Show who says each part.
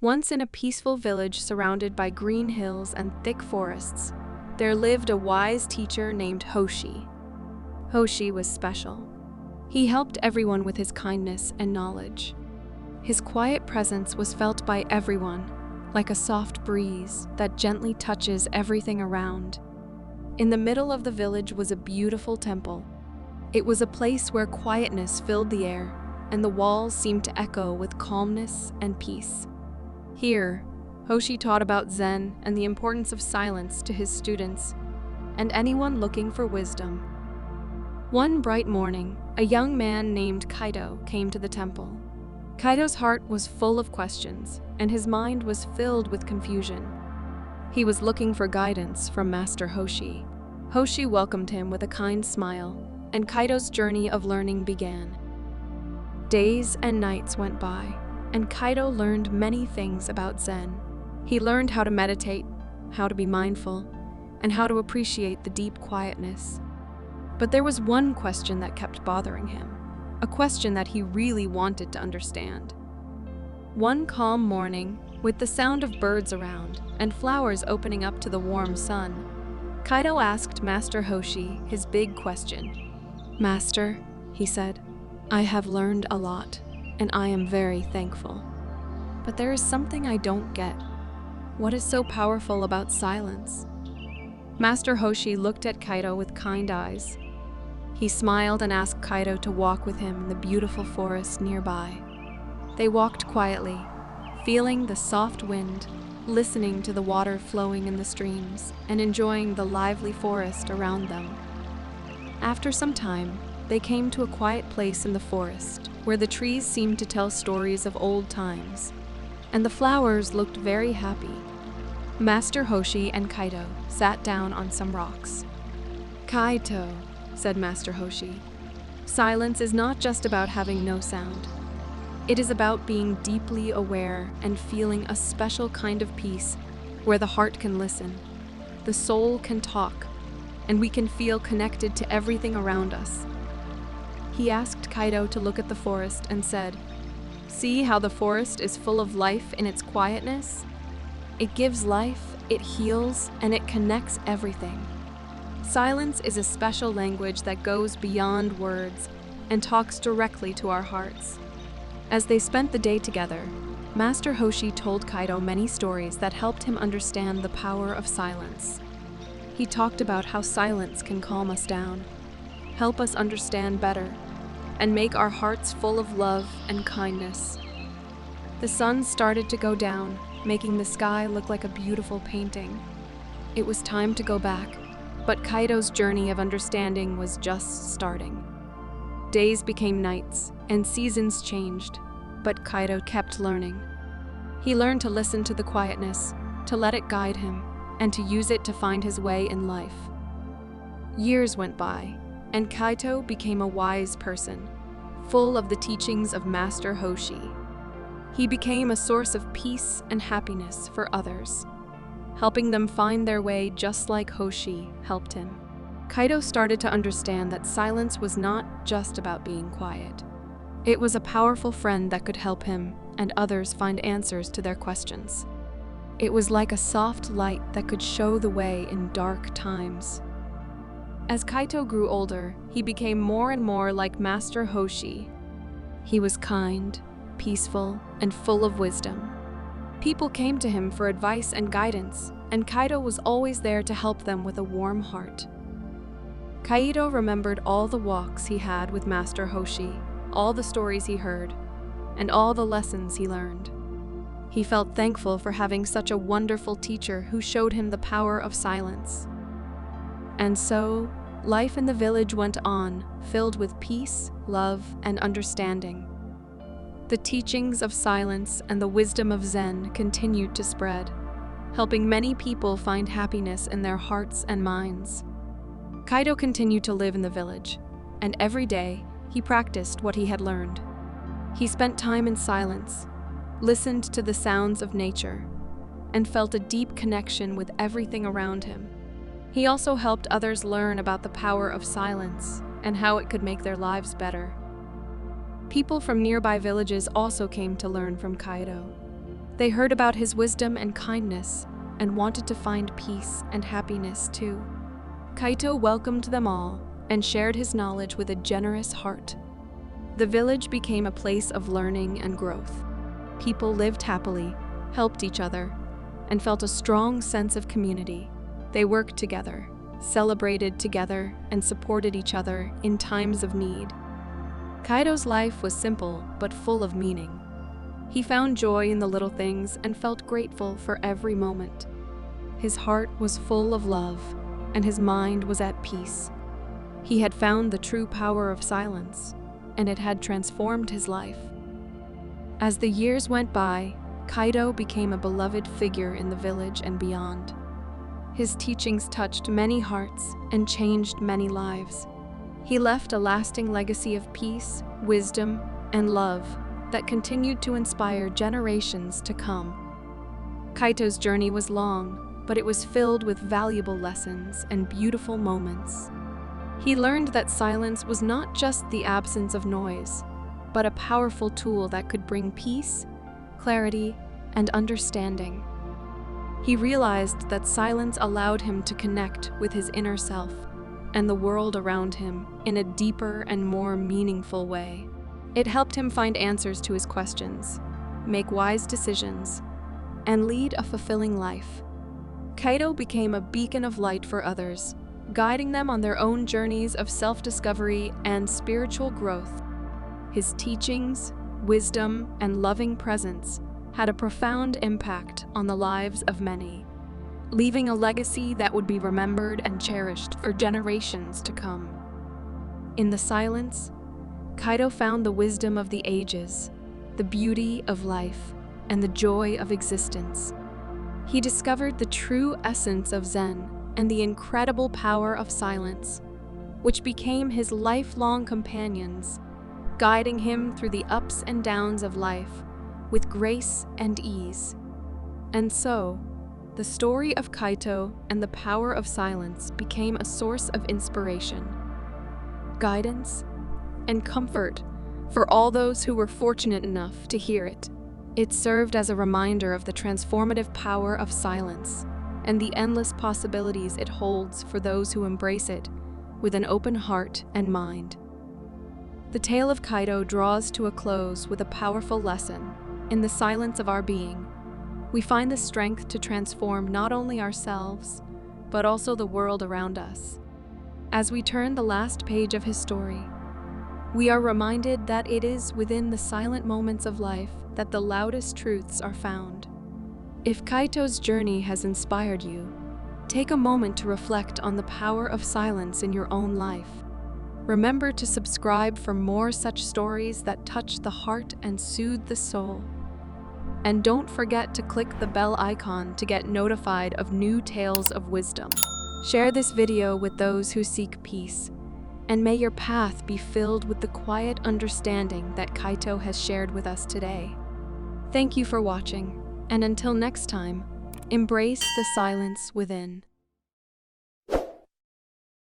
Speaker 1: Once in a peaceful village surrounded by green hills and thick forests, there lived a wise teacher named Hoshi. Hoshi was special. He helped everyone with his kindness and knowledge. His quiet presence was felt by everyone, like a soft breeze that gently touches everything around. In the middle of the village was a beautiful temple. It was a place where quietness filled the air, and the walls seemed to echo with calmness and peace. Here, Hoshi taught about Zen and the importance of silence to his students and anyone looking for wisdom. One bright morning, a young man named Kaito came to the temple. Kaito's heart was full of questions, and his mind was filled with confusion. He was looking for guidance from Master Hoshi. Hoshi welcomed him with a kind smile, and Kaito's journey of learning began. Days and nights went by, and Kaito learned many things about Zen. He learned how to meditate, how to be mindful, and how to appreciate the deep quietness. But there was one question that kept bothering him, a question that he really wanted to understand. One calm morning, with the sound of birds around and flowers opening up to the warm sun, Kaito asked Master Hoshi his big question. "Master," he said, "I have learned a lot, and I am very thankful. But there is something I don't get. What is so powerful about silence?" Master Hoshi looked at Kaito with kind eyes. He smiled and asked Kaito to walk with him in the beautiful forest nearby. They walked quietly, feeling the soft wind, listening to the water flowing in the streams, and enjoying the lively forest around them. After some time, they came to a quiet place in the forest, where the trees seemed to tell stories of old times, and the flowers looked very happy. Master Hoshi and Kaito sat down on some rocks. "Kaito," said Master Hoshi, "silence is not just about having no sound. It is about being deeply aware and feeling a special kind of peace where the heart can listen, the soul can talk, and we can feel connected to everything around us." He asked Kaito to look at the forest and said, "See how the forest is full of life in its quietness? It gives life, it heals, and it connects everything. Silence is a special language that goes beyond words and talks directly to our hearts." As they spent the day together, Master Hoshi told Kaito many stories that helped him understand the power of silence. He talked about how silence can calm us down, help us understand better, and make our hearts full of love and kindness. The sun started to go down, making the sky look like a beautiful painting. It was time to go back, but Kaito's journey of understanding was just starting. Days became nights, and seasons changed, but Kaito kept learning. He learned to listen to the quietness, to let it guide him, and to use it to find his way in life. Years went by, and Kaito became a wise person, full of the teachings of Master Hoshi. He became a source of peace and happiness for others, helping them find their way just like Hoshi helped him. Kaito started to understand that silence was not just about being quiet. It was a powerful friend that could help him and others find answers to their questions. It was like a soft light that could show the way in dark times. As Kaito grew older, he became more and more like Master Hoshi. He was kind, peaceful, and full of wisdom. People came to him for advice and guidance, and Kaito was always there to help them with a warm heart. Kaito remembered all the walks he had with Master Hoshi, all the stories he heard, and all the lessons he learned. He felt thankful for having such a wonderful teacher who showed him the power of silence. And so, life in the village went on, filled with peace, love, and understanding. The teachings of silence and the wisdom of Zen continued to spread, helping many people find happiness in their hearts and minds. Kaito continued to live in the village, and every day he practiced what he had learned. He spent time in silence, listened to the sounds of nature, and felt a deep connection with everything around him. He also helped others learn about the power of silence and how it could make their lives better. People from nearby villages also came to learn from Kaito. They heard about his wisdom and kindness and wanted to find peace and happiness too. Kaito welcomed them all and shared his knowledge with a generous heart. The village became a place of learning and growth. People lived happily, helped each other, and felt a strong sense of community. They worked together, celebrated together, and supported each other in times of need. Kaito's life was simple but full of meaning. He found joy in the little things and felt grateful for every moment. His heart was full of love, and his mind was at peace. He had found the true power of silence, and it had transformed his life. As the years went by, Kaito became a beloved figure in the village and beyond. His teachings touched many hearts and changed many lives. He left a lasting legacy of peace, wisdom, and love that continued to inspire generations to come. Kaito's journey was long, but it was filled with valuable lessons and beautiful moments. He learned that silence was not just the absence of noise, but a powerful tool that could bring peace, clarity, and understanding. He realized that silence allowed him to connect with his inner self and the world around him in a deeper and more meaningful way. It helped him find answers to his questions, make wise decisions, and lead a fulfilling life. Kaito became a beacon of light for others, guiding them on their own journeys of self-discovery and spiritual growth. His teachings, wisdom, and loving presence had a profound impact on the lives of many, leaving a legacy that would be remembered and cherished for generations to come. In the silence, Kaito found the wisdom of the ages, the beauty of life, and the joy of existence. He discovered the true essence of Zen and the incredible power of silence, which became his lifelong companions, guiding him through the ups and downs of life with grace and ease. And so, the story of Kaito and the power of silence became a source of inspiration, guidance, and comfort for all those who were fortunate enough to hear it. It served as a reminder of the transformative power of silence and the endless possibilities it holds for those who embrace it with an open heart and mind. The tale of Kaito draws to a close with a powerful lesson. In the silence of our being, we find the strength to transform not only ourselves, but also the world around us. As we turn the last page of his story, we are reminded that it is within the silent moments of life that the loudest truths are found. If Kaito's journey has inspired you, take a moment to reflect on the power of silence in your own life. Remember to subscribe for more such stories that touch the heart and soothe the soul. And don't forget to click the bell icon to get notified of new tales of wisdom. Share this video with those who seek peace, and may your path be filled with the quiet understanding that Kaito has shared with us today. Thank you for watching, and until next time, embrace the silence within.